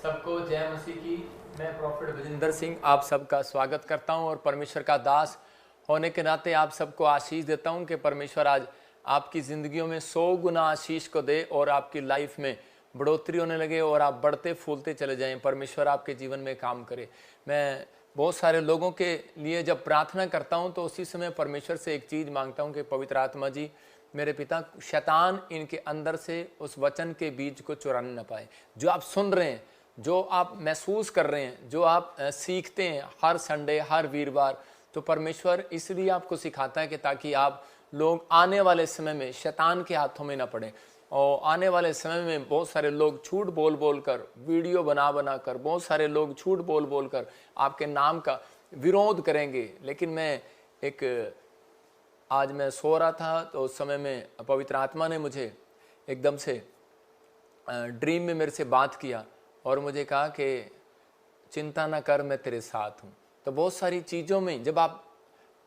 सबको जय मसीह की। मैं प्रॉफिट विजेंद्र सिंह आप सबका स्वागत करता हूं और परमेश्वर का दास होने के नाते आप सबको आशीष देता हूं कि परमेश्वर आज आपकी ज़िंदगियों में 100 गुना आशीष को दे और आपकी लाइफ में बढ़ोतरी होने लगे और आप बढ़ते फूलते चले जाएं। परमेश्वर आपके जीवन में काम करे। मैं बहुत सारे लोगों के लिए जब प्रार्थना करता हूं तो उसी समय परमेश्वर से एक चीज़ मांगता हूं कि पवित्र आत्मा जी, मेरे पिता, शैतान इनके अंदर से उस वचन के बीज को चुराने न पाए। जो आप सुन रहे हैं, जो आप महसूस कर रहे हैं, जो आप सीखते हैं हर संडे हर वीरवार, तो परमेश्वर इसलिए आपको सिखाता है कि ताकि आप लोग आने वाले समय में शैतान के हाथों में ना पड़े। और आने वाले समय में बहुत सारे लोग झूठ बोल बोल कर, वीडियो बना बना कर, बहुत सारे लोग झूठ बोल बोल कर आपके नाम का विरोध करेंगे। लेकिन आज मैं सो रहा था तो उस समय में पवित्र आत्मा ने मुझे एकदम से ड्रीम में मेरे से बात किया और मुझे कहा कि चिंता ना कर, मैं तेरे साथ हूँ। तो बहुत सारी चीज़ों में जब आप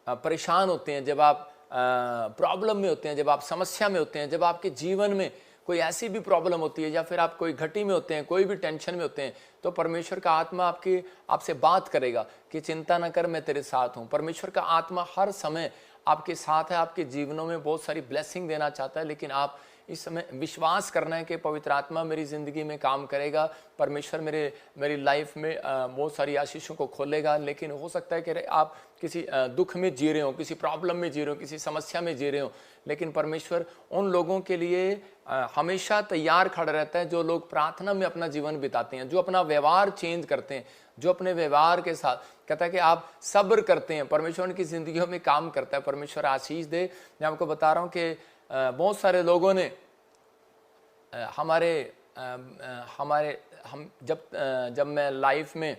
परेशान होते हैं, जब आप प्रॉब्लम में होते हैं, जब आप समस्या में होते हैं, जब आपके जीवन में कोई ऐसी भी प्रॉब्लम होती है या फिर आप कोई घटी में होते हैं, कोई भी टेंशन में होते हैं, तो परमेश्वर का आत्मा आपसे बात करेगा कि चिंता ना कर, मैं तेरे साथ हूँ। परमेश्वर का आत्मा हर समय आपके साथ है, आपके जीवनों में बहुत सारी ब्लेसिंग देना चाहता है। लेकिन आप इस समय विश्वास करना है कि पवित्र आत्मा मेरी ज़िंदगी में काम करेगा, परमेश्वर मेरी लाइफ में बहुत सारी आशीषों को खोलेगा। लेकिन हो सकता है कि आप किसी दुख में जी रहे हो, किसी प्रॉब्लम में जी रहे हो, किसी समस्या में जी रहे हो, लेकिन परमेश्वर उन लोगों के लिए हमेशा तैयार खड़ा रहता है जो लोग प्रार्थना में अपना जीवन बिताते हैं, जो अपना व्यवहार चेंज करते हैं, जो अपने व्यवहार के साथ कहता है कि आप सब्र करते हैं। परमेश्वर उनकी ज़िंदगियों में काम करता है। परमेश्वर आशीष दे। मैं आपको बता रहा हूँ कि बहुत सारे लोगों ने जब मैं लाइफ में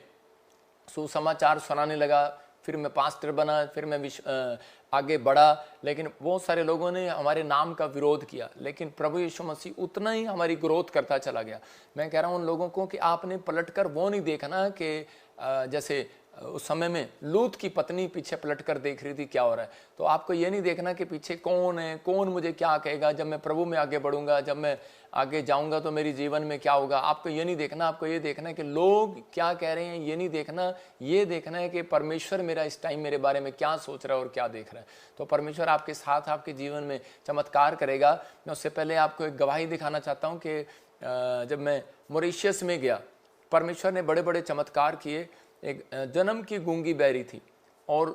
सुसमाचार सुनाने लगा, फिर मैं पास्टर बना, फिर मैं आगे बढ़ा, लेकिन बहुत सारे लोगों ने हमारे नाम का विरोध किया। लेकिन प्रभु यीशु मसीह उतना ही हमारी ग्रोथ करता चला गया। मैं कह रहा हूँ उन लोगों को कि आपने पलटकर वो नहीं देखना कि जैसे उस समय में लूत की पत्नी पीछे पलटकर देख रही थी क्या हो रहा है। तो आपको ये नहीं देखना कि पीछे कौन है, कौन मुझे क्या कहेगा, जब मैं प्रभु में आगे बढ़ूंगा, जब मैं आगे जाऊंगा तो मेरी जीवन में क्या होगा। आपको ये नहीं देखना, आपको ये देखना है कि लोग क्या कह रहे हैं। ये नहीं देखना, ये देखना है कि परमेश्वर मेरा इस टाइम मेरे बारे में क्या सोच रहा है और क्या देख रहा है। तो परमेश्वर आपके साथ आपके जीवन में चमत्कार करेगा। मैं उससे पहले आपको एक गवाही दिखाना चाहता हूँ कि जब मैं मॉरिशस में गया, परमेश्वर ने बड़े बड़े चमत्कार किए। एक जन्म की गूंगी बहरी थी और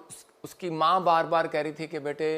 उसकी माँ बार बार कह रही थी कि बेटे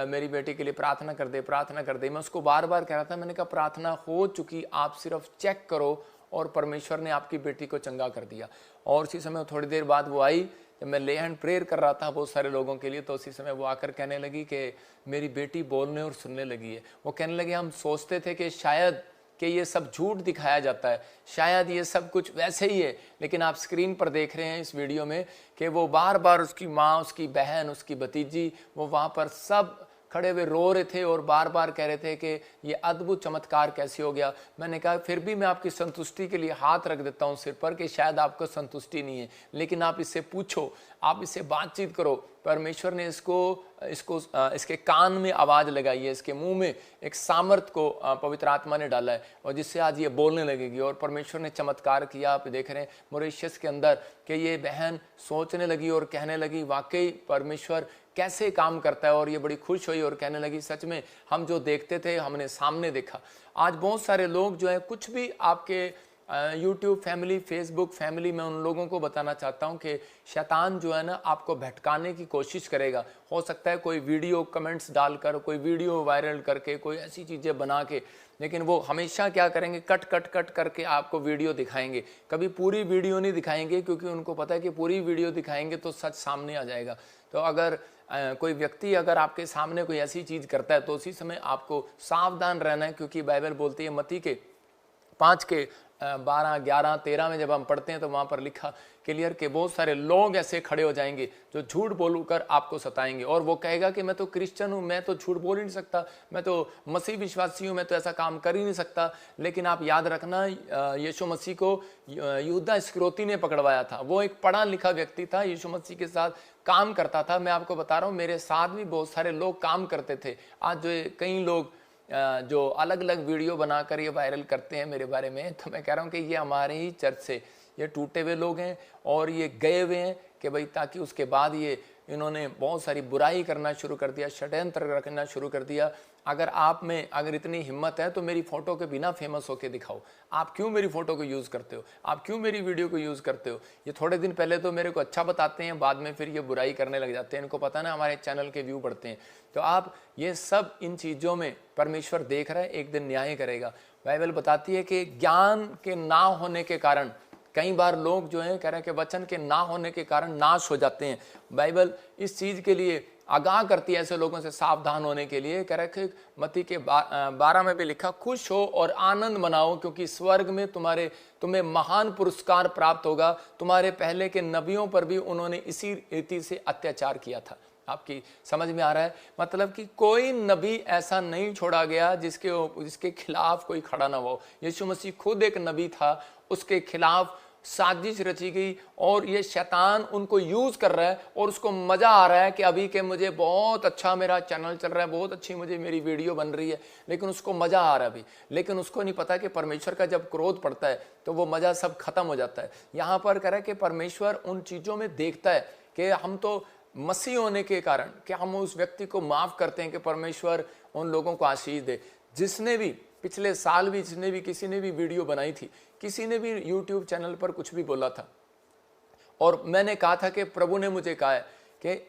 मेरी बेटी के लिए प्रार्थना कर दे, प्रार्थना कर दे। मैं उसको बार बार कह रहा था। मैंने कहा प्रार्थना हो चुकी, आप सिर्फ चेक करो। और परमेश्वर ने आपकी बेटी को चंगा कर दिया। और उसी समय थोड़ी देर बाद वो आई, जब मैं ले हैंड प्रेयर कर रहा था बहुत सारे लोगों के लिए, तो उसी समय वो आकर कहने लगी कि मेरी बेटी बोलने और सुनने लगी है। वो कहने लगी हम सोचते थे कि शायद कि ये सब झूठ दिखाया जाता है, शायद ये सब कुछ वैसे ही है, लेकिन आप स्क्रीन पर देख रहे हैं इस वीडियो में कि वो बार बार उसकी माँ, उसकी बहन, उसकी भतीजी, वो वहाँ पर सब खड़े हुए रो रहे थे और बार बार कह रहे थे कि ये अद्भुत चमत्कार कैसे हो गया। मैंने कहा फिर भी मैं आपकी संतुष्टि के लिए हाथ रख देता हूँ सिर पर कि शायद आपको संतुष्टि नहीं है, लेकिन आप इससे पूछो, आप इससे बातचीत करो। परमेश्वर ने इसके कान में आवाज़ लगाई है, इसके मुंह में एक सामर्थ को पवित्र आत्मा ने डाला है और जिससे आज ये बोलने लगेगी। और परमेश्वर ने चमत्कार किया। आप देख रहे हैं मॉरिशस के अंदर कि ये बहन सोचने लगी और कहने लगी वाकई परमेश्वर कैसे काम करता है। और ये बड़ी खुश हुई और कहने लगी सच में हम जो देखते थे हमने सामने देखा। आज बहुत सारे लोग जो है कुछ भी आपके यूट्यूब फैमिली, फेसबुक फैमिली, मैं उन लोगों को बताना चाहता हूं कि शैतान जो है ना आपको भटकाने की कोशिश करेगा। हो सकता है कोई वीडियो कमेंट्स डालकर, कोई वीडियो वायरल करके, कोई ऐसी चीज़ें बना के, लेकिन वो हमेशा क्या करेंगे, कट कट कट करके आपको वीडियो दिखाएंगे। कभी पूरी वीडियो नहीं दिखाएंगे क्योंकि उनको पता है कि पूरी वीडियो दिखाएंगे तो सच सामने आ जाएगा। तो अगर कोई व्यक्ति अगर आपके सामने कोई ऐसी चीज़ करता है तो उसी समय आपको सावधान रहना है, क्योंकि बाइबल बोलती है मत्ती के 5 के 12, 11, 13 में जब हम पढ़ते हैं तो वहाँ पर लिखा क्लियर कि बहुत सारे लोग ऐसे खड़े हो जाएंगे जो झूठ बोलकर आपको सताएंगे। और वो कहेगा कि मैं तो क्रिश्चियन हूँ, मैं तो झूठ बोल ही नहीं सकता, मैं तो मसीह विश्वासी हूँ, मैं तो ऐसा काम कर ही नहीं सकता। लेकिन आप याद रखना, यीशु मसीह को यहूदा इस्करियोती ने पकड़वाया था। वो एक पढ़ा लिखा व्यक्ति था, यीशु मसीह के साथ काम करता था। मैं आपको बता रहा हूँ मेरे साथ भी बहुत सारे लोग काम करते थे। आज जो कई लोग जो अलग अलग वीडियो बनाकर ये वायरल करते हैं मेरे बारे में, तो मैं कह रहा हूँ कि ये हमारे ही चर्च से ये टूटे हुए लोग हैं और ये गए हुए हैं कि भाई ताकि उसके बाद ये इन्होंने बहुत सारी बुराई करना शुरू कर दिया, षड्यंत्र रखना शुरू कर दिया। अगर आप में अगर इतनी हिम्मत है तो मेरी फ़ोटो के बिना फेमस होके दिखाओ। आप क्यों मेरी फ़ोटो को यूज़ करते हो? आप क्यों मेरी वीडियो को यूज़ करते हो? ये थोड़े दिन पहले तो मेरे को अच्छा बताते हैं, बाद में फिर ये बुराई करने लग जाते हैं। इनको पता ना हमारे चैनल के व्यू बढ़ते हैं। तो आप ये सब इन चीज़ों में परमेश्वर देख रहा है, एक दिन न्याय करेगा। बाइबल बताती है कि ज्ञान के ना होने के कारण कई बार लोग जो हैं कह रहे हैं कि वचन के ना होने के कारण नाश हो जाते हैं। बाइबल इस चीज़ के लिए आगाह करती है ऐसे लोगों से सावधान होने के लिए। कह रहे हैं कि मत्ती के 12 में भी लिखा, खुश हो और आनंद मनाओ क्योंकि स्वर्ग में तुम्हें महान पुरस्कार प्राप्त होगा। तुम्हारे पहले के नबियों पर भी उन्होंने इसी रीति से अत्याचार किया था। आपकी समझ में आ रहा है? मतलब कि कोई नबी ऐसा नहीं छोड़ा गया जिसके खिलाफ कोई खड़ा ना हो। यीशु मसीह खुद एक नबी था, उसके खिलाफ साजिश रची गई और ये शैतान उनको यूज कर रहा है और उसको मजा आ रहा है कि अभी के मुझे बहुत अच्छा मेरा चैनल चल रहा है, बहुत अच्छी मुझे मेरी वीडियो बन रही है, लेकिन उसको मजा आ रहा है अभी। लेकिन उसको नहीं पता कि परमेश्वर का जब क्रोध पड़ता है तो वो मजा सब खत्म हो जाता है। यहाँ पर कह रहा है कि परमेश्वर उन चीजों में देखता है कि हम तो मसीह होने के कारण कि हम उस व्यक्ति को माफ करते हैं कि परमेश्वर उन लोगों को आशीष दे। जिसने भी पिछले साल भी जिसने भी किसी ने भी वीडियो बनाई थी, किसी ने भी यूट्यूब चैनल पर कुछ भी बोला था और मैंने कहा था कि प्रभु ने मुझे कहा है कि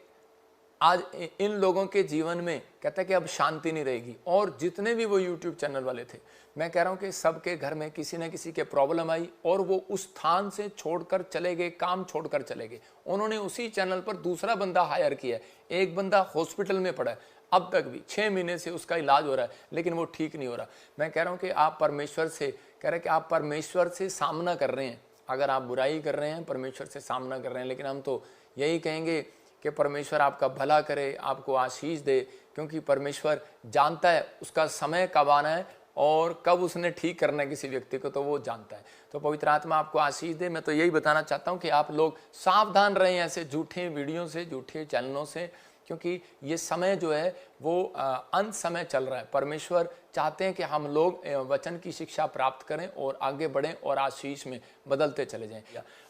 आज इन लोगों के जीवन में कहता है कि अब शांति नहीं रहेगी। और जितने भी वो यूट्यूब चैनल वाले थे, मैं कह रहा हूं कि सबके घर में किसी न किसी के प्रॉब्लम आई और वो उस स्थान से छोड़कर चले गए, काम छोड़कर चले गए। उन्होंने उसी चैनल पर दूसरा बंदा हायर किया। एक बंदा हॉस्पिटल में पड़ा है, अब तक भी 6 महीने से उसका इलाज हो रहा है, लेकिन वो ठीक नहीं हो रहा। मैं कह रहा हूं कि आप परमेश्वर से कह रहे हैं कि आप परमेश्वर से सामना कर रहे हैं। अगर आप बुराई कर रहे हैं, परमेश्वर से सामना कर रहे हैं, लेकिन हम तो यही कहेंगे कि परमेश्वर आपका भला करे, आपको आशीष दे, क्योंकि परमेश्वर जानता है उसका समय कब आना है और कब उसने ठीक करना है किसी व्यक्ति को, तो वो जानता है। तो पवित्र आत्मा आपको आशीष दे। मैं तो यही बताना चाहता हूँ कि आप लोग सावधान रहें ऐसे झूठे वीडियो से, झूठे चैनलों से, क्योंकि ये समय जो है वो अंत समय चल रहा है। परमेश्वर चाहते हैं कि हम लोग वचन की शिक्षा प्राप्त करें और आगे बढ़ें और आशीष में बदलते चले जाएं।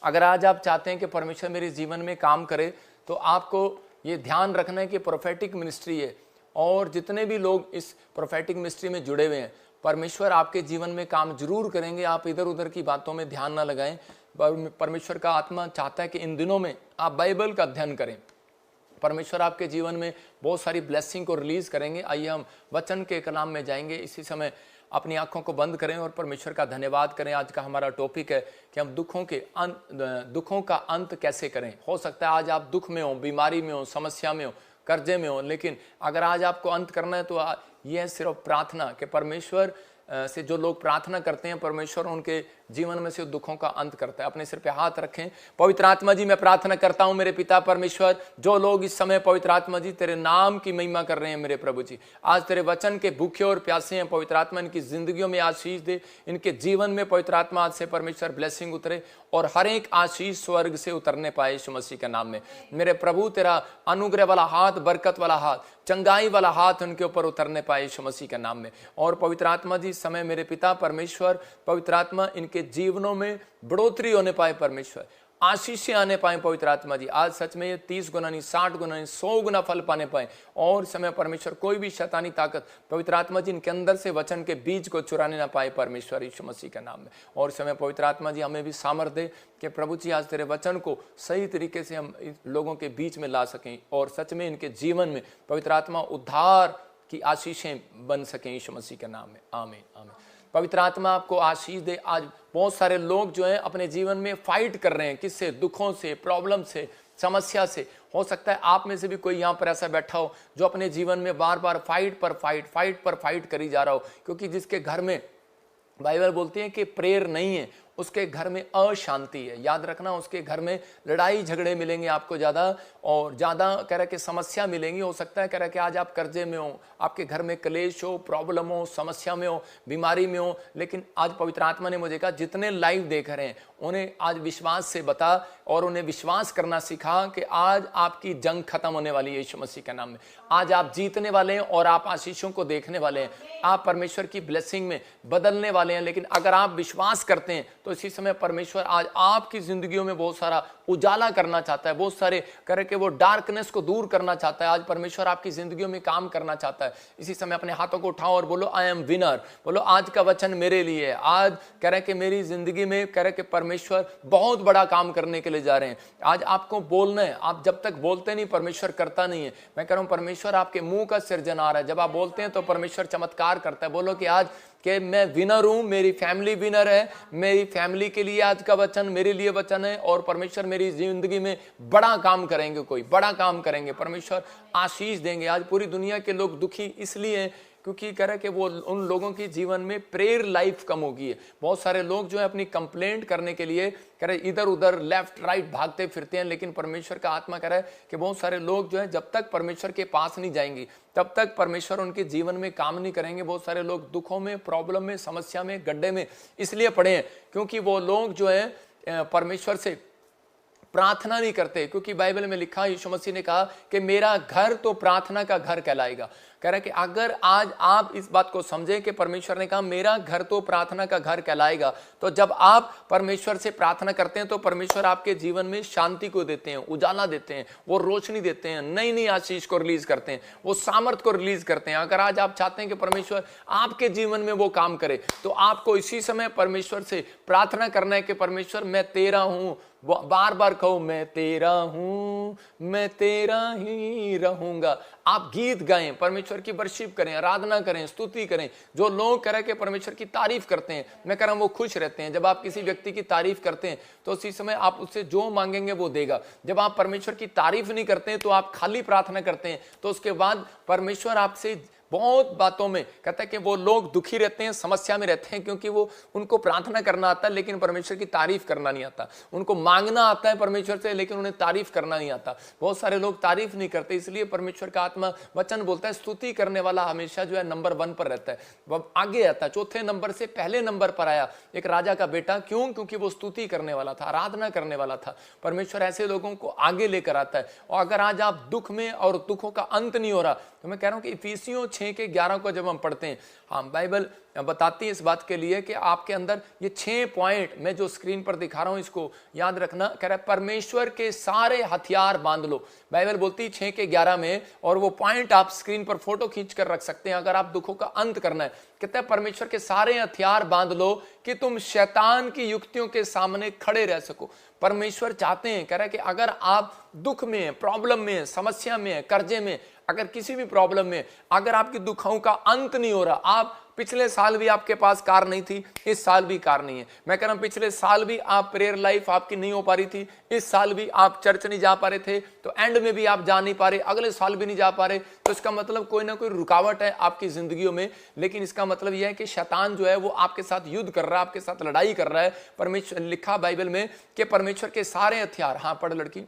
अगर आज आप चाहते हैं कि परमेश्वर मेरे जीवन में काम करे, तो आपको ये ध्यान रखना है कि प्रोफेटिक मिनिस्ट्री है और जितने भी लोग इस प्रोफेटिक मिनिस्ट्री में जुड़े हुए हैं, परमेश्वर आपके जीवन में काम जरूर करेंगे। आप इधर उधर की बातों में ध्यान ना लगाएं। परमेश्वर का आत्मा चाहता है कि इन दिनों में आप बाइबल का अध्ययन करें। परमेश्वर आपके जीवन में बहुत सारी ब्लेसिंग को रिलीज करेंगे। आइए हम वचन के कलाम में जाएंगे। इसी समय अपनी आंखों को बंद करें और परमेश्वर का धन्यवाद करें। आज का हमारा टॉपिक है कि हम दुखों का अंत कैसे करें। हो सकता है आज आप दुख में हो, बीमारी में हो, समस्या में हो, कर्जे में हो, लेकिन अगर आज आपको अंत करना है तो यह है सिर्फ प्रार्थना कि परमेश्वर से जो लोग प्रार्थना करते हैं, परमेश्वर उनके जीवन में से दुखों का अंत करता है। अपने सिर पे हाथ रखें। पवित्र आत्मा जी, मैं प्रार्थना करता हूं मेरे पिता परमेश्वर, जो लोग इस समय पवित्र आत्मा जी तेरे नाम की महिमा कर रहे हैं मेरे प्रभु जी, आज तेरे वचन के भूखे और प्यासे हैं। पवित्र आत्मा इनकी जिंदगियों में आशीष दे, इनके जीवन में पवित्र आत्मा आज से परमेश्वर ब्लेसिंग उतरे और हर एक आशीष स्वर्ग से उतरने पाए यीशु मसीह के नाम में। मेरे प्रभु तेरा अनुग्रह वाला हाथ, बरकत वाला हाथ, चंगाई वाला हाथ उनके ऊपर उतरने पाए यीशु मसीह के नाम में। और पवित्र आत्मा जी समय मेरे पिता परमेश्वर, पवित्र आत्मा इनके जीवनों में बढ़ोतरी होने पाए, परमेश्वर आशीष आने पाए। पवित्र आत्मा जी आज सच में ये 30 गुना नहीं, 60 गुना नहीं, 100 गुना फल पाने पाए। और समय परमेश्वर कोई भी शैतानी ताकत पवित्र आत्मा जी इनके अंदर से वचन के बीज को चुराने ना पाए, परमेश्वर यीशु मसीह के नाम में। और समय पवित्र आत्मा जी हमें भी सामर्थ दे कि प्रभु जी आज तेरे वचन को सही तरीके से हम लोगों के बीच में ला सकें और सच में इनके जीवन में पवित्र आत्मा उद्धार की आशीषें बन सकें यीशु मसीह के नाम में। आमीन आमीन। पवित्र आत्मा आपको आशीष दे। आज बहुत सारे लोग जो हैं अपने जीवन में फाइट कर रहे हैं, किससे? दुखों से, प्रॉब्लम से, समस्या से। हो सकता है आप में से भी कोई यहाँ पर ऐसा बैठा हो जो अपने जीवन में बार बार फाइट पर फाइट करी जा रहा हो, क्योंकि जिसके घर में बाइबल बोलती है कि प्रेयर नहीं है, उसके घर में अशांति है। याद रखना, उसके घर में लड़ाई झगड़े मिलेंगे आपको ज़्यादा और ज़्यादा कह रहा कि समस्या मिलेंगी। हो सकता है कह रहा कि आज आप कर्जे में हो, आपके घर में क्लेश हो, प्रॉब्लम हो, समस्या में हो, बीमारी में हो, लेकिन आज पवित्र आत्मा ने मुझे कहा जितने लाइव देख रहे हैं उन्हें आज विश्वास से बता और उन्हें विश्वास करना सिखा कि आज आपकी जंग खत्म होने वाली है यीशु मसीह के नाम में। आज आप जीतने वाले हैं और आप आशीषों को देखने वाले हैं, आप परमेश्वर की ब्लेसिंग में बदलने वाले हैं। लेकिन अगर आप विश्वास करते हैं तो इसी समय परमेश्वर आज आपकी जिंदगियों में बहुत सारा उजाला करना चाहता है, बहुत सारे करके वो डार्कनेस को दूर करना चाहता है। आज परमेश्वर आपकी जिंदगियों में काम करना चाहता है। इसी समय अपने हाथों को उठाओ और बोलो आई एम विनर। बोलो आज का वचन मेरे लिए है। आज कह रहे कि मेरी जिंदगी में कह रहे कि परमेश्वर बहुत बड़ा काम करने के लिए जा रहे हैं। आज आपको बोलना है, आप जब तक बोलते नहीं परमेश्वर करता नहीं है। मैं कह रहा हूं परमेश्वर आपके मुंह का सृजनहार है। जब आप बोलते हैं तो परमेश्वर चमत्कार करता है। बोलो कि आज कि मैं विनर हूं, मेरी फैमिली विनर है, मेरी फैमिली के लिए आज का वचन मेरे लिए वचन है और परमेश्वर मेरी जिंदगी में बड़ा काम करेंगे, कोई बड़ा काम करेंगे, परमेश्वर आशीष देंगे। आज पूरी दुनिया के लोग दुखी इसलिए हैं क्योंकि कह रहे कि वो उन लोगों की जीवन में प्रेयर लाइफ कम हो गई है। बहुत सारे लोग जो है अपनी कंप्लेंट करने के लिए कह रहे इधर उधर लेफ्ट राइट भागते फिरते हैं, लेकिन परमेश्वर का आत्मा कह रहा है कि बहुत सारे लोग जो है जब तक परमेश्वर के पास नहीं जाएंगे तब तक परमेश्वर उनके जीवन में काम नहीं करेंगे। बहुत सारे लोग दुखों में, प्रॉब्लम में, समस्या में, गड्ढे में इसलिए पड़े हैं क्योंकि वो लोग जो है परमेश्वर से प्रार्थना नहीं करते। क्योंकि बाइबल में लिखा, यीशु मसीह ने कहा कि मेरा घर तो प्रार्थना का घर कहलाएगा। कह रहा है कि अगर आज आप इस बात को समझें कि परमेश्वर ने कहा मेरा घर तो प्रार्थना का घर कहलाएगा, तो जब आप परमेश्वर से प्रार्थना करते हैं तो परमेश्वर आपके जीवन में शांति को देते हैं, उजाला देते हैं, वो रोशनी देते हैं, नई नई आशीष को रिलीज करते हैं, वो सामर्थ को रिलीज करते हैं। अगर आज आप चाहते हैं कि परमेश्वर आपके जीवन में वो काम करे तो आपको इसी समय परमेश्वर से प्रार्थना करना है कि परमेश्वर मैं तेरा हूं। बार बार कहो मैं तेरा हूं, मैं तेरा ही रहूंगा। आप गीत गाएं, परमेश्वर की वर्शिप करें, आराधना करें, स्तुति करें। जो लोग कह रहे कि परमेश्वर की तारीफ करते हैं, मैं कह रहा हूं वो खुश रहते हैं। जब आप किसी व्यक्ति की तारीफ करते हैं तो उसी समय आप उससे जो मांगेंगे वो देगा। जब आप परमेश्वर की तारीफ नहीं करते हैं तो आप खाली प्रार्थना करते हैं तो उसके बाद परमेश्वर आपसे बहुत बातों में कहता है कि वो लोग दुखी रहते हैं, समस्या में रहते हैं क्योंकि वो उनको प्रार्थना करना आता है लेकिन परमेश्वर की तारीफ करना नहीं आता। उनको मांगना आता है परमेश्वर से लेकिन उन्हें तारीफ करना नहीं आता। बहुत सारे लोग तारीफ नहीं करते, इसलिए परमेश्वर का आत्मा वचन बोलता है स्तुति करने वाला हमेशा जो है नंबर 1 पर रहता है, वह आगे आता है। चौथे नंबर से पहले नंबर पर आया एक राजा का बेटा। क्यों? क्योंकि वो स्तुति करने वाला था, आराधना करने वाला था। परमेश्वर ऐसे लोगों को आगे लेकर आता है। और अगर आज आप दुख में और दुखों का अंत नहीं हो रहा तो मैं कह रहा हूं कि इफिसियों 6:11 को जब हम पढ़ते हैं, हाँ बाइबल बताती है इस बात के लिए कि आपके अंदर ये 6 पॉइंट मैं जो स्क्रीन पर दिखा रहा हूं इसको याद रखना। कह रहा है परमेश्वर के सारे हथियार बांध लो। बाइबल बोलती है 6:11 में, और वो पॉइंट आप स्क्रीन पर फोटो खींच कर रख सकते हैं अगर आप दुखों का अंत करना है। कहता है परमेश्वर के सारे हथियार बांध लो कि तुम शैतान की युक्तियों के सामने खड़े रह सको। परमेश्वर चाहते हैं, कह रहा है कि अगर आप दुख में, प्रॉब्लम में, समस्या में, कर्जे में, अगर किसी भी प्रॉब्लम में, अगर आपकी दुखों का अंत नहीं हो रहा, आप पिछले साल भी आपके पास कार नहीं थी, इस साल भी कार नहीं है। मैं कह रहा हूं पिछले साल भी आप प्रेयर लाइफ आपकी नहीं हो पा रही थी, इस साल भी आप चर्च नहीं जा पा रहे थे, तो एंड में भी आप जा नहीं पा रहे, अगले साल भी नहीं जा पा रहे, तो इसका मतलब कोई ना कोई रुकावट है आपकी जिंदगियों में। लेकिन इसका मतलब यह है कि शैतान जो है वो आपके साथ युद्ध कर रहा है, आपके साथ लड़ाई कर रहा है। परमेश्वर लिखा बाइबल में कि परमेश्वर के सारे हथियार, हाँ पढ़ लड़की,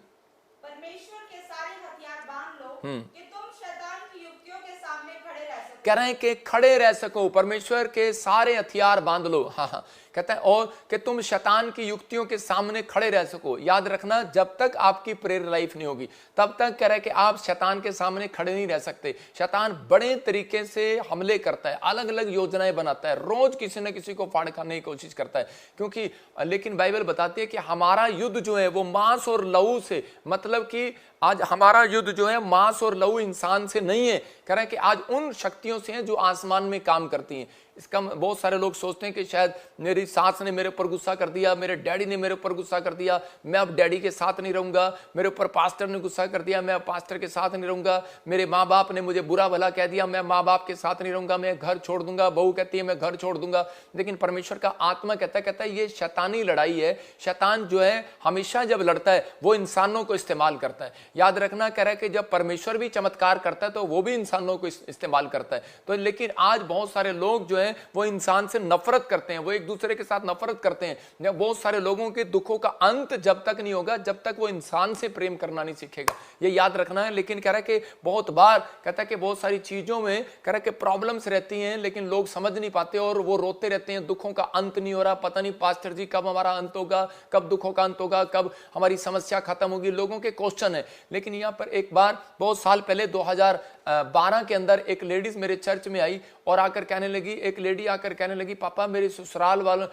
परमेश्वर के सारे हथियार बांध लो कि तुम शैतान की युक्तियों के सामने खड़े रह सको। कह रहे हैं कि खड़े रह सको, परमेश्वर के सारे हथियार बांध लो। हाँ, कहता है और कि तुम शैतान की युक्तियों के सामने खड़े रह सको। याद रखना, जब तक आपकी प्रेयर लाइफ नहीं होगी तब तक कह रहा है कि आप शैतान के सामने खड़े नहीं रह सकते। शैतान बड़े तरीके से हमले करता है, अलग अलग योजनाएं बनाता है, रोज किसी न किसी को फाड़ खाने की कोशिश करता है। क्योंकि लेकिन बाइबल बताती है कि हमारा युद्ध जो है वो मांस और लहू से, मतलब कि आज हमारा युद्ध जो है मांस और लहू इंसान से नहीं है। कह रहा है कि आज उन शक्तियों से है जो आसमान में काम करती हैं। इसका बहुत सारे लोग सोचते हैं कि शायद मेरी सास ने मेरे ऊपर गुस्सा कर दिया, मेरे डैडी ने मेरे ऊपर गुस्सा कर दिया, मैं अब डैडी के साथ नहीं रहूंगा, मेरे ऊपर पास्टर ने गुस्सा कर दिया, मैं अब पास्टर के साथ नहीं रहूंगा, मेरे माँ बाप ने मुझे बुरा भला कह दिया, मैं माँ बाप के साथ नहीं रहूंगा, मैं घर छोड़ दूंगा, बहू कहती है मैं घर छोड़ दूंगा। लेकिन परमेश्वर का आत्मा कहता है ये शैतानी लड़ाई है। शैतान जो है हमेशा जब लड़ता है वो इंसानों को इस्तेमाल करता है। याद रखना, कह रहा है कि जब परमेश्वर भी चमत्कार करता है तो वो भी इंसानों को इस्तेमाल करता है। तो लेकिन आज बहुत सारे लोग जो है हैं वो इंसान से नफरत करते हैं, वो एक दूसरे के साथ नफरत करते हैं। बहुत सारे लोगों के दुखों का अंत जब तक नहीं होगा जब तक वो इंसान से प्रेम करना नहीं सीखेगा, ये याद रखना है। लेकिन कह रहा है कि बहुत बार कहता है कि बहुत सारी चीजों में कह रहा है कि प्रॉब्लम्स रहती हैं लेकिन लोग समझ नहीं पाते और वो रोते रहते हैं, दुखों का अंत नहीं हो रहा, पता नहीं पास्टर जी कब हमारा अंत होगा, कब दुखों का अंत होगा, कब हमारी समस्या खत्म होगी, लोगों के क्वेश्चन है। लेकिन यहाँ पर एक बार बहुत साल पहले 2012 के अंदर एक लेडीज मेरे चर्च में आई और आकर कहने लगी, एक लेडी आकर कहने लगी, पापा मेरे ससुराल वालों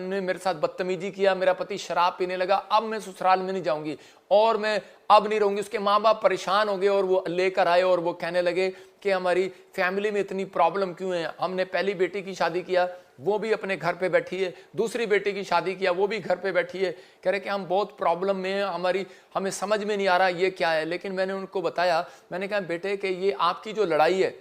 ने मेरे साथ बदतमीजी किया, मेरा पति शराब पीने लगा, अब मैं ससुराल में नहीं जाऊंगी और मैं अब नहीं रहूंगी। उसके माँ बाप परेशान हो गए और वो लेकर आए और वो कहने लगे कि हमारी फैमिली में इतनी प्रॉब्लम क्यों है, हमने पहली बेटी की शादी किया वो भी अपने घर पे बैठी है, दूसरी बेटी की शादी किया वो भी घर पे बैठी है, कह रहे कि हम बहुत प्रॉब्लम में हैं, हमें समझ में नहीं आ रहा ये क्या है। लेकिन मैंने उनको बताया, मैंने कहा बेटे कि ये आपकी जो लड़ाई है,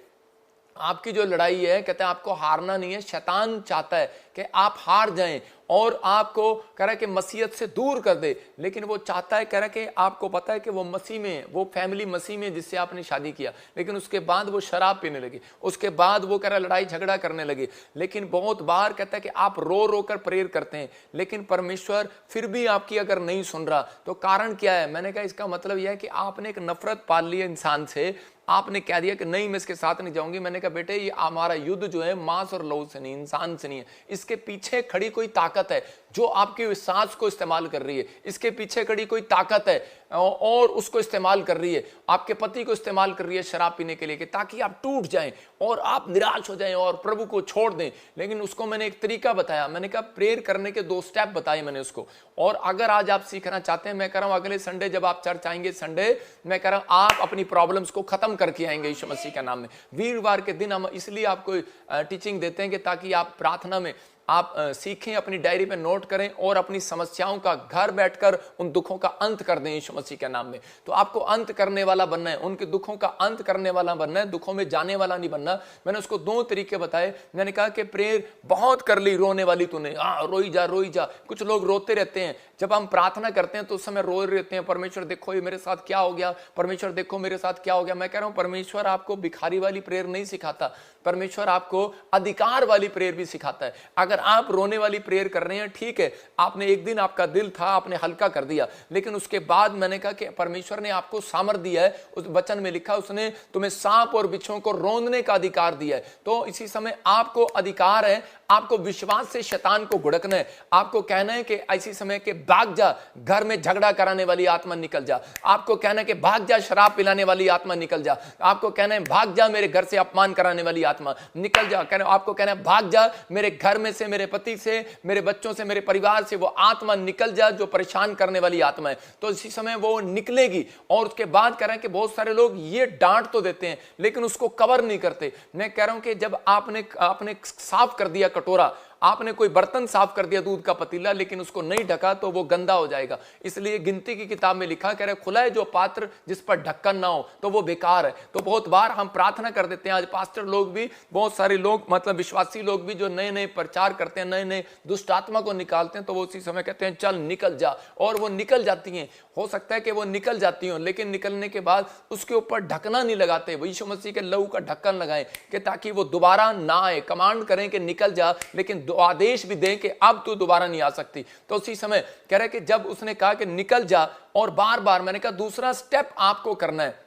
आपकी जो लड़ाई है, कहते हैं आपको हारना नहीं है, शैतान चाहता है कि आप हार जाएं और आपको कह रहा है कि मसीहत से दूर कर दे। लेकिन वो चाहता है, कह रहा है कि आपको पता है कि वो मसीह में, वो फैमिली मसीह में जिससे आपने शादी किया, लेकिन उसके बाद वो शराब पीने लगी, उसके बाद वो कह रहा लड़ाई झगड़ा करने लगे। लेकिन बहुत बार कहता है कि आप रो रो कर प्रेयर करते हैं लेकिन परमेश्वर फिर भी आपकी अगर नहीं सुन रहा तो कारण क्या है। मैंने कहा इसका मतलब यह है कि आपने एक नफरत पाल ली है इंसान से, आपने कह दिया कि नहीं मैं इसके साथ नहीं जाऊंगी। मैंने कहा बेटे ये हमारा युद्ध जो है मांस और लहू से नहीं, इंसान से नहीं है, इसके पीछे खड़ी कोई ताकत है जो आपके विश्वास को इस्तेमाल कर रही है, इसके पीछे खड़ी कोई ताकत है और उसको इस्तेमाल कर रही है, आपके पति को इस्तेमाल कर रही है शराब पीने के लिए कि ताकि आप टूट जाएं और आप निराश हो जाएं और प्रभु को छोड़ दें। लेकिन उसको मैंने एक तरीका बताया, मैंने कहा प्रेयर करने के 2 स्टेप बताए मैंने उसको। और अगर आज आप सीखना चाहते हैं, मैं कह रहा हूं अगले संडे जब आप चर्च आएंगे, संडे मैं कह रहा हूं आप अपनी प्रॉब्लम्स को खत्म करके आएंगे यीशु मसीह के नाम में। वीरवार के दिन हम इसलिए आपको टीचिंग देते हैं कि ताकि आप प्रार्थना में आप सीखें, अपनी डायरी पे नोट करें और अपनी समस्याओं का घर बैठकर उन दुखों का अंत कर दें यीशु मसीह के नाम में। तो आपको अंत करने वाला बनना है, उनके दुखों का अंत करने वाला बनना है, दुखों में जाने वाला नहीं बनना। मैंने उसको 2 तरीके बताए। मैंने कहा कि प्रेयर बहुत कर ली रोने वाली तूने, रोई जा रोई जा। कुछ लोग रोते रहते हैं, जब हम प्रार्थना करते हैं तो उस समय रो रहते हैं, परमेश्वर देखो ये मेरे साथ क्या हो गया, परमेश्वर देखो मेरे साथ क्या हो गया। मैं कह रहा हूं परमेश्वर आपको भिखारी वाली प्रेयर नहीं सिखाता, परमेश्वर आपको अधिकार वाली प्रेयर भी सिखाता है। अगर आप रोने वाली प्रेयर कर रहे हैं, ठीक है, आपने एक दिन आपका दिल था आपने हल्का कर दिया, लेकिन उसके बाद मैंने कहा कि परमेश्वर ने आपको सामर्थ दिया है। उस वचन में लिखा उसने तुम्हें सांप और बिच्छुओं को रौंदने का अधिकार दिया है। तो इसी समय आपको अधिकार है, आपको विश्वास से शैतान को घुड़कना है। आपको कहना है कि ऐसी समय के भाग जा, घर में झगड़ा कराने वाली आत्मा निकल जा। आपको कहना है कि भाग जा, शराब पिलाने वाली आत्मा निकल जा। आपको कहना है भाग जा, मेरे घर से अपमान कराने वाली आत्मा निकल जा। आपको कहना है भाग जा, मेरे घर में से, मेरे पति से, मेरे बच्चों से, मेरे परिवार से वो आत्मा निकल जा जो परेशान करने वाली आत्मा है। तो इसी समय वो निकलेगी। और उसके बाद कह रहे हैं कि बहुत सारे लोग ये डांट तो देते हैं लेकिन उसको कवर नहीं करते। मैं कह रहा हूं कि जब आपने साफ कर दिया कटोरा, आपने कोई बर्तन साफ कर दिया, दूध का पतीला, लेकिन उसको नहीं ढका तो वो गंदा हो जाएगा। इसलिए गिनती की किताब में लिखा, कह रहे खुला है जो पात्र जिस पर ढक्कन ना हो तो वो बेकार है। तो बहुत बार हम प्रार्थना कर देते हैं, आज पास्टर लोग भी, बहुत सारे लोग मतलब विश्वासी लोग भी जो नए नए प्रचार करते हैं, नए नए दुष्ट आत्मा को निकालते हैं, तो वो उसी समय कहते हैं चल निकल जा, और वो निकल जाती हैं। हो सकता है कि वो निकल जाती हो, लेकिन निकलने के बाद उसके ऊपर ढकना नहीं लगाते। वो यीशु मसीह के लहू का ढक्कन लगाएं कि ताकि वो दोबारा ना आए। कमांड करें कि निकल जा, लेकिन आदेश भी दें कि अब तू दोबारा नहीं आ सकती। तो उसी समय कह रहे कि जब उसने कहा कि निकल जा, और बार बार मैंने कहा दूसरा स्टेप आपको करना है।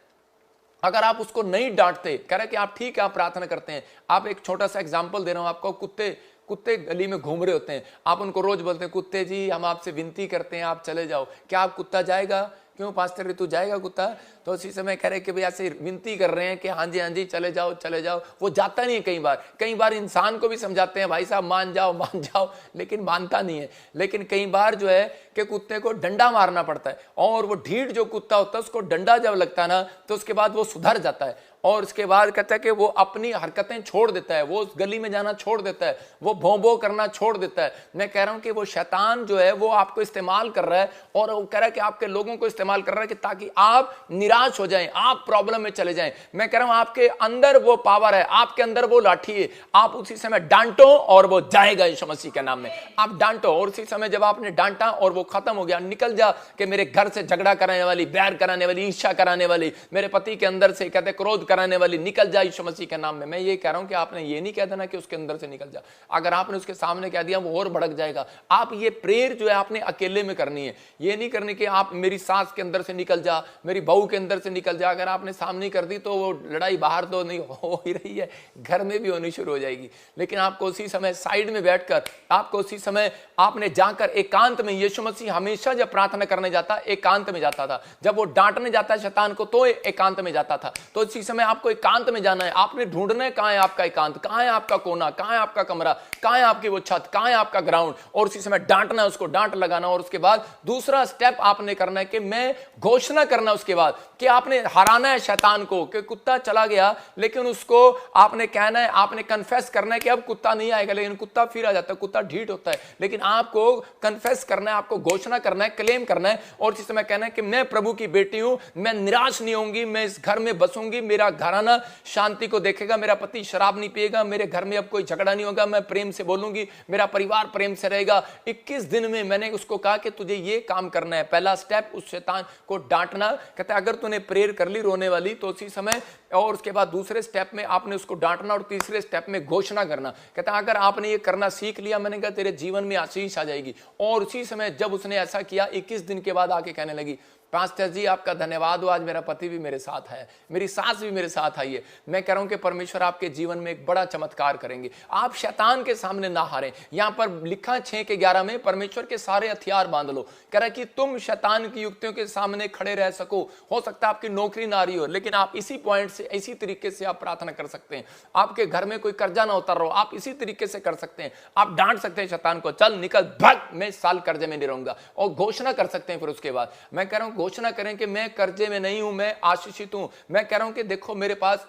अगर आप उसको नहीं डांटते, कह रहे कि आप ठीक है आप प्रार्थना करते हैं, आप एक छोटा सा एग्जांपल दे रहा हूं आपको। कुत्ते गली में घूम रहे होते हैं, आप उनको रोज बोलते हैं कुत्ते जी हम आपसे विनती करते हैं आप चले जाओ, क्या आप कुत्ता जाएगा? क्यों पास्टर ऋतु जाएगा कुत्ता? तो उसी समय कह रहे कि भाई ऐसे विनती कर रहे हैं कि हाँ जी चले जाओ चले जाओ, वो जाता नहीं है। कई बार इंसान को भी समझाते हैं भाई साहब मान जाओ, लेकिन मानता नहीं है। लेकिन कई बार जो है कि कुत्ते को डंडा मारना पड़ता है, और वो ढीठ जो कुत्ता होता है उसको डंडा जब लगता है ना तो उसके बाद वो सुधर जाता है, और उसके बाद कहता है कि वो अपनी हरकतें छोड़ देता है, वो उस गली में जाना छोड़ देता है, वो भों करना छोड़ देता है। मैं कह रहा हूं कि वो शैतान जो है वो आपको इस्तेमाल कर रहा है, और वो कह रहा है कि आपके लोगों को इस्तेमाल कर रहा है कि ताकि आप निराश हो जाएं, आप प्रॉब्लम में चले जाएं। मैं कह रहा हूं आपके अंदर वो पावर है, आपके अंदर वो लाठी है, आप उसी समय डांटो और वो जाएगा यीशु मसीह के नाम में। आप डांटो, और उसी समय जब आपने डांटा और वो खत्म हो गया, निकल जा कि मेरे घर से झगड़ा कराने वाली, बैर कराने वाली, ईर्ष्या कराने वाली, मेरे पति के अंदर से कहते क्रोध कराने वाली निकल जा यीशु मसीह के नाम में। मैं ये कह रहा हूं कि आपने ये नहीं कह देना कि उसके अंदर से निकल जा। अगर आपने उसके सामने कह दिया वो और भड़क जाएगा। आप ये प्रेयर जो है आपने अकेले में करनी है, ये नहीं करनी कि आप मेरी सास के अंदर से निकल जा, मेरी बहू के अंदर से निकल जा। अगर आपने सामने कर दी तो वो लड़ाई बाहर तो नहीं हो ही रही है, घर में भी होनी शुरू हो जाएगी। लेकिन आपको उसी समय साइड में बैठकर, आपको उसी समय आपने जाकर एकांत में, यीशु मसीह हमेशा जब प्रार्थना करने जाता एकांत में जाता था। जब वो डांटने जाता है शैतान को तो एकांत में जाता था। तो इसी समय आपको एकांत में जाना है। आपने ढूंढना है कहां है आपका एकांत, कहां है आपका कोना, कहां है आपका कमरा, कहां है आपकी वो छत, कहां है आपका ग्राउंड, और उसी समय डांटना है, उसको डांट लगाना। और उसके बाद दूसरा स्टेप आपने करना है कि मैं घोषणा करना, उसके बाद कि आपने हराना है शैतान को। कि कुत्ता चला गया लेकिन उसको आपने कहना है, आपने कन्फेस करना है कि अब कुत्ता नहीं आएगा, लेकिन कुत्ता फिर आ जाता है, कुत्ता ढीठ होता है। लेकिन आपको कन्फेस करना है, आपको घोषणा करना है, क्लेम करना है, और इस समय कहना है कि मैं प्रभु की बेटी हूं, मैं निराश नहीं होंगी, मैं इस घर में बसूंगी, मेरा घराना शांति को देखेगा, मेरा पति शराब नहीं पिएगा, मेरे घर में अब कोई झगड़ा नहीं होगा, मैं प्रेम से बोलूंगी, मेरा परिवार प्रेम से रहेगा। 21 दिन में मैंने उसको कहा कि तुझे ये काम करना है। पहला स्टेप उस शैतान को डांटना। कहता है अगर तूने प्रेयर कर ली रोने वाली तो उसी समय, और उसके बाद दूसरे स्टेप में आपने उसको डांटना, और तीसरे स्टेप में घोषणा करना। कहता है अगर आपने ये करना सीख लिया, मैंने कहा तेरे जीवन में आशीष आ जाएगी। और उसी समय जब उसने ऐसा किया, 21 दिन के बाद आके कहने लगी, पास्टर जी आपका धन्यवाद हो, आज मेरा पति भी मेरे साथ है, मेरी सास भी मेरे साथ आई है। मैं कह रहा हूं कि परमेश्वर आपके जीवन में एक बड़ा चमत्कार करेंगे। आप शैतान के सामने ना हारें। यहां पर लिखा 6:11 में, परमेश्वर के सारे हथियार बांध लो। कह रहा है कि तुम शैतान की युक्तियों के सामने खड़े रह सको। हो सकता है आपकी नौकरी ना रही हो, लेकिन आप इसी पॉइंट से, इसी तरीके से आप प्रार्थना कर सकते हैं। आपके घर में कोई कर्जा ना उतर रहा हो, आप इसी तरीके से कर सकते हैं। आप डांट सकते हैं शैतान को, चल निकल भाग, मैं इस साल कर्जे में नहीं रहूंगा, और घोषणा कर सकते हैं। फिर उसके बाद मैं कह रहा हूं घोषणा करें कि मैं कर्जे में नहीं हूं, मैं आशीषित हूं। मैं कह रहा हूं कि देखो मेरे पास,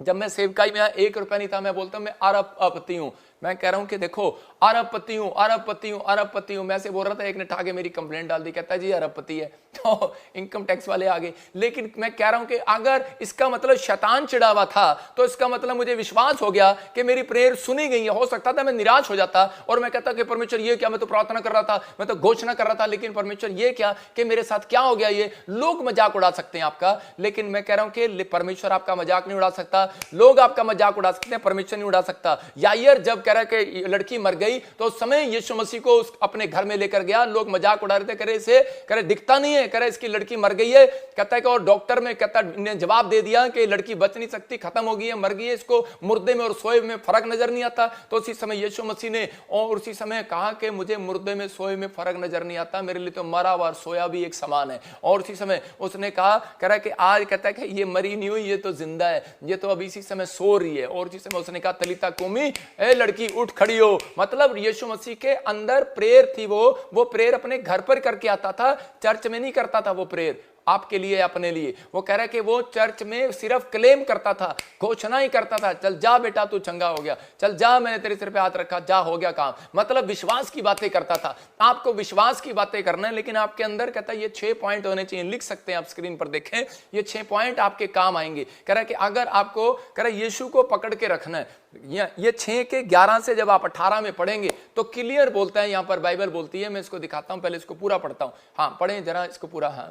जब मैं सेवकाई में 1 रुपया नहीं था, मैं बोलता हूं मैं अरबपति हूं। मैं कह रहा हूं कि देखो अरबपति हूं, अरबपति हूं, अरबपति हूं। मैं से बोल रहा था, एक ने ठाके मेरी कंप्लेंट डाल दी, कहता है जी अरबपति है, तो इनकम टैक्स वाले आ गए। लेकिन मैं कह रहा हूं कि अगर इसका मतलब शैतान चिढ़ा हुआ था, तो इसका मतलब मुझे विश्वास हो गया कि मेरी प्रेयर सुनी गई है। हो सकता था मैं निराश हो जाता और मैं कहता कि परमेश्वर ये क्या, मैं तो प्रार्थना कर रहा था, मैं तो घोषणा कर रहा था, लेकिन परमेश्वर ये क्या कि मेरे साथ क्या हो गया। ये लोग मजाक उड़ा सकते हैं आपका, लेकिन मैं कह रहा हूं कि परमेश्वर आपका मजाक नहीं उड़ा सकता। लोग आपका मजाक उड़ा सकते हैं, परमेश्वर नहीं उड़ा सकता। यायर जब कह रहा है कि लड़की मर गई, तो उस समय यीशु मसीह को अपने घर में लेकर गया। लोग मजाक उड़ा रहे थे, करे इसे, करे दिखता नहीं है, करे इसकी लड़की मर गई है। कहता है कि और डॉक्टर में कहता ने जवाब दे दिया कि लड़की बच नहीं सकती, खत्म हो गई है, मर गई है, इसको मुर्दे में और सोए में फर्क नजर नहीं आता। तो उसी समय यीशु मसीह ने और उसी समय कहा कि मुझे मुर्दे में सोए में फर्क नजर नहीं आता, मेरे लिए तो मरा हुआ और सोया भी एक समान है। और उसी समय उसने कहा, कह रहा कि आज, कहता है कि ये मरी नहीं हुई, ये तो जिंदा है, ये तो अभी इसी समय सो रही है। और उसी समय उसने कहा तलीता कुमी, ए लड़की उठ खड़ी हो। मतलब यीशु मसीह के अंदर प्रेयर थी, वो प्रेयर अपने घर पर करके आता था, चर्च में नहीं करता था। वो प्रेयर आपके लिए, अपने लिए। वो कह रहा है कि वो चर्च में सिर्फ क्लेम करता था, घोषणा ही करता था, चल जा बेटा तू चंगा हो गया, चल जा मैंने तेरे सिर पे हाथ रखा, जा हो गया काम। मतलब विश्वास की बातें करता था। आपको विश्वास की बातें करना है, लेकिन आपके अंदर कहता है ये 6 पॉइंट होने चाहिए। लिख सकते हैं आप, स्क्रीन पर देखें, ये 6 पॉइंट आपके काम आएंगे। कह रहा है कि अगर आपको, कह रहा है यीशु को पकड़ के रखना है। ये 6:11 से जब आप 18 में पढ़ेंगे तो क्लियर बोलता है, यहां पर बाइबल बोलती है। मैं इसको दिखाता हूं, पहले इसको पूरा पढ़ता हूं। हाँ पढ़ें जरा इसको पूरा। हाँ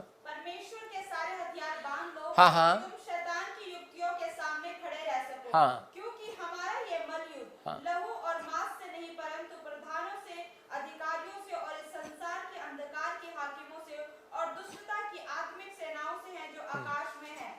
हाँ हाँ तुम शैतान की युक्तियों के सामने खड़े रह सको। हाँ क्योंकि हमारा ये मलयुद्ध लहू और मांस से नहीं, परंतु प्रधानों से, अधिकारियों से और इस संसार के अंधकार के हाकिमों से और दुष्टता की आत्मिक सेनाओं से है जो आकाश में है।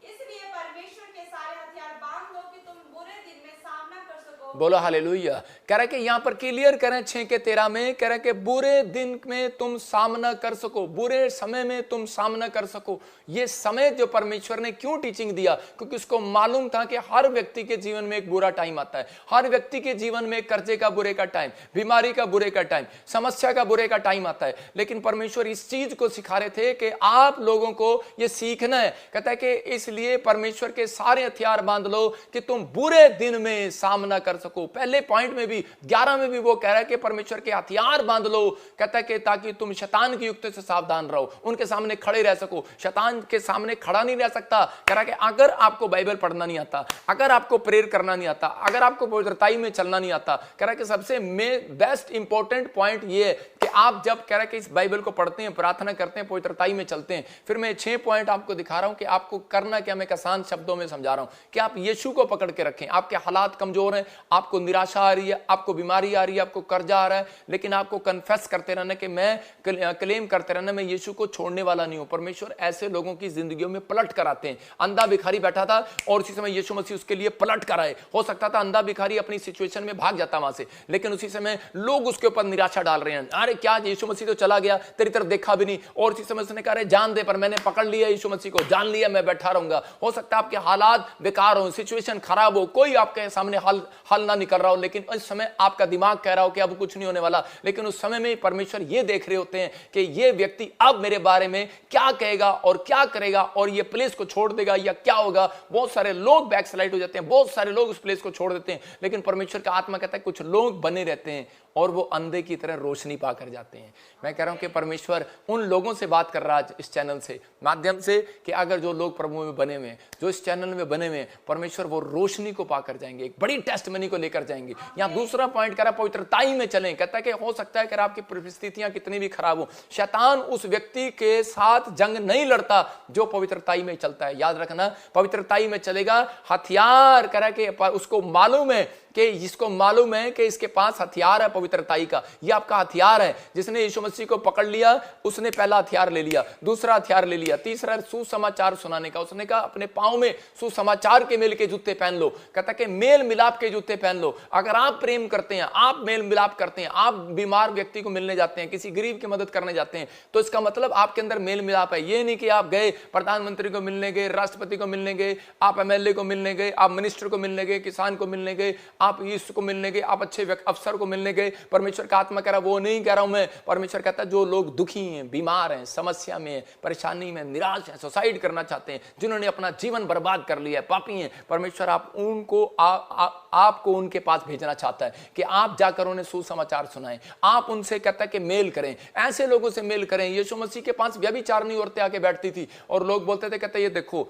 इसलिए परमेश्वर के सारे हथियार बांध लो कि तुम बुरे दिन में सामना कर सको। बोलो हालेलुया। कह रहा है कि यहाँ पर क्लियर करें 6:13 में, कह रहा है कि बुरे दिन में तुम सामना कर सको, बुरे समय में तुम सामना कर सको। ये समय जो परमेश्वर ने क्यों टीचिंग दिया, क्योंकि उसको मालूम था कि हर व्यक्ति के जीवन में एक बुरा टाइम आता है। हर व्यक्ति के जीवन में कर्जे का बुरे का टाइम, बीमारी का बुरे का टाइम, समस्या का बुरे का टाइम आता है। लेकिन परमेश्वर इस चीज को सिखा रहे थे कि आप लोगों को ये सीखना है। कहता है कि इसलिए परमेश्वर के सारे हथियार बांध लो कि तुम बुरे दिन में सामना कर कर सको। पहले पॉइंट में भी 11 में भी वो कह रहा है कि परमेश्वर के हथियार बांध लो, कहता है कि ताकि तुम शैतान की युक्ति से सावधान रहो, उनके सामने खड़े रह सको। शैतान के सामने खड़ा नहीं रह सकता। कह रहा है कि अगर आपको बाइबल पढ़ना नहीं आता, अगर आपको प्रेयर करना नहीं आता, अगर आपको पवित्रताई में चलना नहीं आता, कह रहा है कि सबसे बेस्ट इंपॉर्टेंट पॉइंट ये है कि आप जब कह रहा है कि इस बाइबल को पढ़ते हैं, प्रार्थना करते हैं, पवित्रताई में चलते हैं, फिर मैं 6 पॉइंट आपको दिखा रहा हूं कि आपको करना क्या। मैं आसान शब्दों में समझा रहा हूं कि आप यीशु को पकड़ के रखें। आपके हालात कमजोर हैं, आपको निराशा आ रही है, आपको बीमारी आ रही है, आपको कर्जा आ रहा है, लेकिन आपको कन्फेस करते रहना कि मैं क्लेम करते रहना मैं यीशु को छोड़ने वाला नहीं हूं। परमेश्वर ऐसे लोगों की जिंदगियों में पलट कर आते हैं। अंधा भिखारी बैठा था और उसी समय यीशु मसीह उसके लिए पलट कर आए। हो सकता था अंधा भिखारी अपनी सिचुएशन में भाग जाता वहां से, लेकिन उसी समय लोग उसके ऊपर निराशा डाल रहे हैं। अरे क्या यीशु मसीह तो चला गया, तेरी तरफ देखा भी नहीं। और उसी समय उसने कहा जान दे, पर मैंने पकड़ लिया यीशु मसीह को, जान लिया, मैं बैठा रहूंगा। हो सकता है आपके हालात बेकार हो, सिचुएशन खराब हो, कोई आपके सामने हल ना निकल रहा हो, लेकिन इस समय आपका दिमाग कह रहा हो कि अब कुछ नहीं होने वाला। लेकिन उस समय में परमेश्वर ये देख रहे होते हैं कि ये व्यक्ति अब मेरे बारे में क्या कहेगा और क्या करेगा, और ये प्लेस को छोड़ देगा या क्या होगा। बहुत सारे लोग बैकस्लाइड हो जाते हैं, बहुत सारे लोग उस प्लेस को छोड़ देते हैं, लेकिन परमेश्वर का आत्मा कहता है कुछ लोग बने रहते हैं और वो अंधे की तरह रोशनी पाकर जाते हैं। मैं कह रहा हूं कि परमेश्वर उन लोगों से बात कर रहा है इस चैनल से माध्यम से कि अगर जो लोग प्रभु में बने हुए हैं, जो इस चैनल में बने हुए हैं, परमेश्वर वो रोशनी को पाकर जाएंगे, एक बड़ी टेस्टमनी को लेकर जाएंगे। यहाँ दूसरा पॉइंट कह रहा है पवित्रताई में चलें। कहता है कि हो सकता है कि आपकी परिस्थितियां कितनी भी खराब हो, शैतान उस व्यक्ति के साथ जंग नहीं लड़ता जो पवित्रताई में चलता है। याद रखना, पवित्रताई में चलेगा। हथियार कह रहा है कि उसको मालूम है कि जिसको मालूम है कि इसके पास हथियार है पवित्रताई का, ये आपका हथियार है। जिसने यीशु मसीह को पकड़ लिया उसने पहला हथियार ले लिया, दूसरा हथियार ले लिया, तीसरा सुसमाचार सुनाने का। उसने कहा अपने पांव में सुसमाचार के मेल के जूते पहन लो। कहता कि मेल मिलाप के जूते पहन लो। अगर आप प्रेम करते हैं, आप मेल मिलाप करते हैं, आप बीमार व्यक्ति को मिलने जाते हैं, किसी गरीब की मदद करने जाते हैं, तो इसका मतलब आपके अंदर मेल मिलाप है। ये नहीं कि आप गए प्रधानमंत्री को मिलने गए, राष्ट्रपति को मिलने गए, आप एमएलए को मिलने गए, आप मिनिस्टर को मिलने गए, किसान को मिलने गए, आप इसको मिलने गए, आप अच्छे अफसर को मिलने गए। परमेश्वर का आत्मा कह रहा वो नहीं कह रहा हूं मैं। परमेश्वर कहता है जो लोग दुखी हैं, बीमार हैं, समस्या में, परेशानी में, निराश हैं, सुसाइड करना चाहते हैं, जिन्होंने अपना जीवन बर्बाद कर लिया है, पापी हैं, परमेश्वर आप उनको आपको उनके पास भेजना चाहता है कि आप जाकर उन्हें सुसमाचार सुनाएं। आप उनसे कहता है कि मेल करें, ऐसे लोगों से मेल करें। यीशु मसीह के पास व्यभिचारिणी औरतें आके बैठती थी और लोग बोलते थे, कहते ये देखो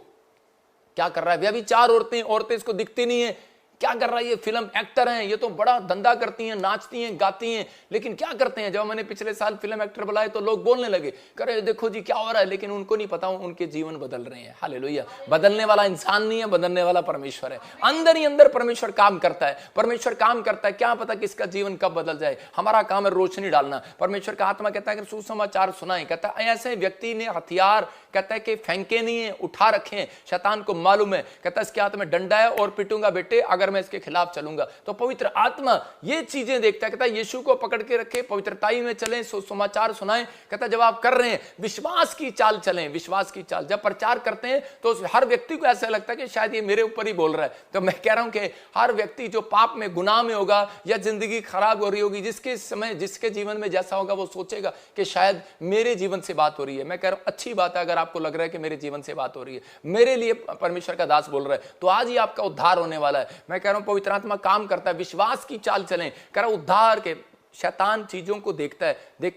क्या कर रहा है, व्यभिचार औरतें इसको दिखती नहीं है, क्या कर रहा है, ये फिल्म एक्टर हैं, ये तो बड़ा धंधा करती हैं, नाचती हैं, गाती हैं, लेकिन क्या करते हैं। जब मैंने पिछले साल फिल्म एक्टर बुलाए तो लोग बोलने लगे, करे देखो जी क्या हो रहा है, लेकिन उनको नहीं पता उनके जीवन बदल रहे हैं। हालेलुया। बदलने वाला इंसान नहीं है, बदलने वाला परमेश्वर है। अंदर ही अंदर परमेश्वर काम करता है, परमेश्वर काम करता है। क्या पता किसका जीवन कब बदल जाए। हमारा काम है रोशनी डालना। परमेश्वर का आत्मा कहता है कि सुसमाचार सुनाएं। कहता है ऐसे व्यक्ति ने हथियार कहता है कि फेंके नहीं है, उठा रखे हैं। शैतान को मालूम है, कहता है इसके हाथ में डंडा है और पिटूंगा बेटे अगर मैं इसके खिलाफ चलूंगा। तो पवित्र आत्मा ये चीजें देखता है। कहता है यीशु को पकड़ के रखे, पवित्रताई में चलें, सुसमाचार सुनाएं। कहता है जब आप कर रहे हैं विश्वास की चाल चलें, विश्वास की चाल। जब प्रचार करते हैं तो हर व्यक्ति को ऐसा लगता है कि शायद ये मेरे ऊपर ही बोल रहा है। तो मैं कह रहा हूं कि हर व्यक्ति जो पाप में, गुनाह में होगा या जिंदगी खराब हो रही होगी, जिसके जीवन में जैसा होगा वो सोचेगा कि शायद मेरे जीवन से बात हो रही है। मैं कह रहा हूं अच्छी बात है अगर आपको लग रहा है कि मेरे जीवन से बात हो रही है, मेरे लिए परमेश्वर का दास बोल रहा है, तो आज ही आपका उद्धार होने वाला है। मैं कह रहा हूं पवित्र आत्मा काम करता है। विश्वास की चाल चलें। कह रहा उद्धार के शैतान चीजों को देखता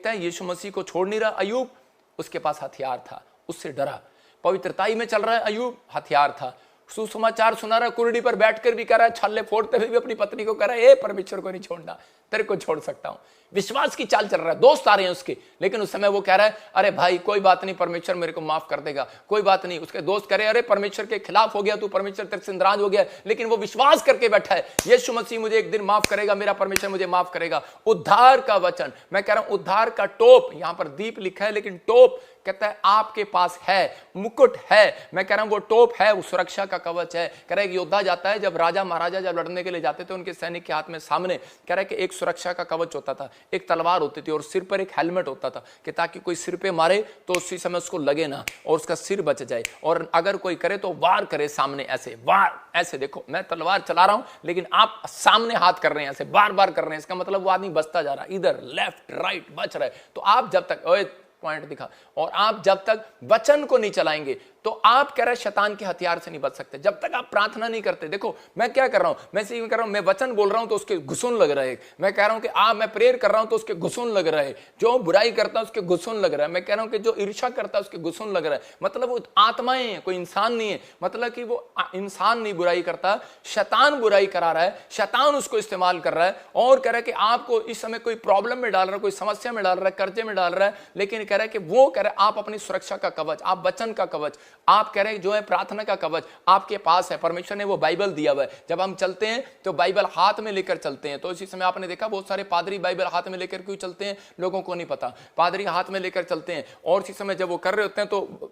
है। यीशु मसीह को छोड़ नहीं रहा। अय्यूब उसके पास हथियार था, उससे डरा। पवित्रताई में चल रहा है अय्यूब, हथियार था। सुसमाचार सुना रहा, कुर्डी पर बैठकर भी कह रहा है, छल्ले फोड़ते हुए भी अपनी पत्नी को कह रहा है परमेश्वर को नहीं छोड़ना, तेरे को छोड़ सकता हूं। विश्वास की चाल चल रहा है। दोस्त आ रहे हैं उसके, लेकिन उस समय वो कह रहा है अरे भाई कोई बात नहीं, परमेश्वर मेरे को माफ कर देगा, कोई बात नहीं। उसके दोस्त कह रहे अरे परमेश्वर के खिलाफ हो गया तू, परमेश्वर तेरे से नाराज हो गया, लेकिन वो विश्वास करके बैठा है यीशु मसीह मुझे एक दिन माफ करेगा, मेरा परमेश्वर मुझे माफ करेगा। उद्धार का वचन, मैं कह रहा हूं उद्धार का टोप, यहां पर दीप लिखा है लेकिन टोप कहता है आपके पास है, मुकुट है। मैं कह रहा हूं वो टोप है, वो सुरक्षा का कवच है। कह रहा है योद्धा जाता है, जब राजा महाराजा जब लड़ने के लिए जाते थे उनके सैनिक के हाथ में सामने कह रहा है कि एक सुरक्षा का कवच होता था, एक तलवार होती थी और सिर पर एक हेलमेट होता था कि ताकि कोई सिर पे मारे तो उसी समय उसको लगे ना और उसका सिर बच जाए, और अगर कोई करे तो वार करे सामने, ऐसे वार, ऐसे देखो मैं तलवार चला रहा हूं लेकिन आप सामने हाथ कर रहे हैं, ऐसे बार बार कर रहे हैं, इसका मतलब वो आदमी बचता जा रहा है, इधर लेफ्ट राइट बच रहा है। तो आप जब तक पॉइंट दिखा, और आप जब तक वचन को नहीं चलाएंगे, तो आप कह रहे हैं शैतान के हथियार से नहीं बच सकते जब तक आप प्रार्थना नहीं करते। देखो मैं क्या कर रहा हूं, मैं सही कर रहा हूं, मैं वचन बोल रहा हूं तो उसके घुसून लग रहा है। मैं कह रहा हूं कि मैं प्रेयर कर रहा हूं तो उसके घुसून लग रहा है। जो बुराई करता है उसके घुसून लग रहा है। मैं कह रहा हूं कि जो ईर्ष्या करता है उसके घुसून लग रहा है। मतलब वो आत्माएं हैं, कोई इंसान नहीं है। मतलब कि वो इंसान नहीं बुराई करता, शैतान बुराई करा रहा है, शैतान उसको इस्तेमाल कर रहा है और कह रहा है कि आपको इस समय कोई प्रॉब्लम में डाल रहा है, कोई समस्या में डाल रहा है, कर्जे में डाल रहा है। लेकिन कह रहा है कि वो कह रहा है आप अपनी सुरक्षा का कवच, आप वचन का कवच, आप कह रहे हैं जो है प्रार्थना का कवच आपके पास है। परमेश्वर ने वो बाइबल दिया हुआ है। जब हम चलते हैं तो बाइबल हाथ में लेकर चलते हैं। तो इसी समय आपने देखा बहुत सारे पादरी बाइबल हाथ में लेकर क्यों चलते हैं, लोगों को नहीं पता। पादरी हाथ में लेकर चलते हैं और इसी समय जब वो कर रहे होते हैं तो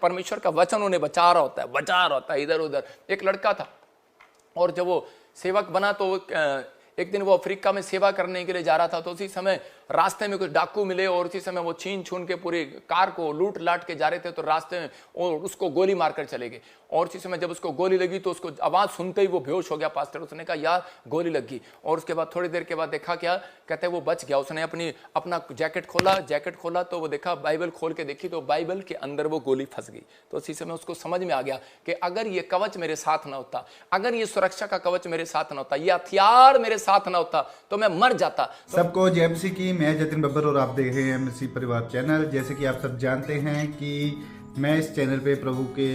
परमेश्वर का वचन उन्हें बचा रहा होता है इधर उधर। एक लड़का था और जब वो सेवक बना तो एक दिन वो अफ्रीका में सेवा करने के लिए जा रहा था। तो उसी समय रास्ते में कुछ डाकू मिले और उसी समय वो छीन छून के पूरी कार को लूट लाट के जा रहे थे। तो रास्ते में और उसको गोली मारकर चले गए और उसी समय जब उसको गोली लगी तो उसको आवाज सुनते ही वो बेहोश हो गया। पास्टर उसने कहा यार गोली लगी। और उसके बाद थोड़ी देर के बाद देखा क्या, कहते वो बच गया। उसने अपना जैकेट खोला तो वो देखा, बाइबल खोल के देखी तो बाइबल के अंदर वो गोली फंस गई। तो उसी समय उसको समझ में आ गया कि अगर ये कवच मेरे साथ ना होता, अगर ये सुरक्षा का कवच मेरे साथ ना होता, ये हथियार मेरे साथ ना होता तो मैं मर जाता। सबको जय मसीह की। मैं जतिन बब्बर और आप देख रहे हैं मसीह परिवार चैनल। जैसे कि आप सब जानते हैं कि मैं इस चैनल पे प्रभु के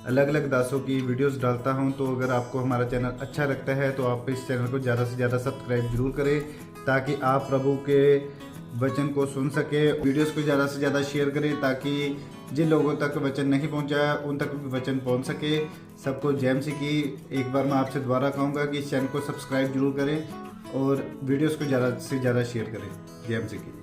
अलग अलग दासों की वीडियोस डालता हूं। तो अगर आपको हमारा चैनल अच्छा लगता है तो आप इस चैनल को ज़्यादा से ज़्यादा सब्सक्राइब जरूर करें ताकि आप प्रभु के वचन को सुन सके। वीडियोस को ज़्यादा से ज़्यादा शेयर करें ताकि जिन लोगों तक वचन नहीं पहुंचा उन तक भी वचन पहुंच सके। सबको जय मसीह की। एक बार मैं आपसे दोबारा कहूँगा कि इस चैनल को सब्सक्राइब जरूर करें और वीडियोस को ज़्यादा से ज़्यादा शेयर करें। जय मसीह की।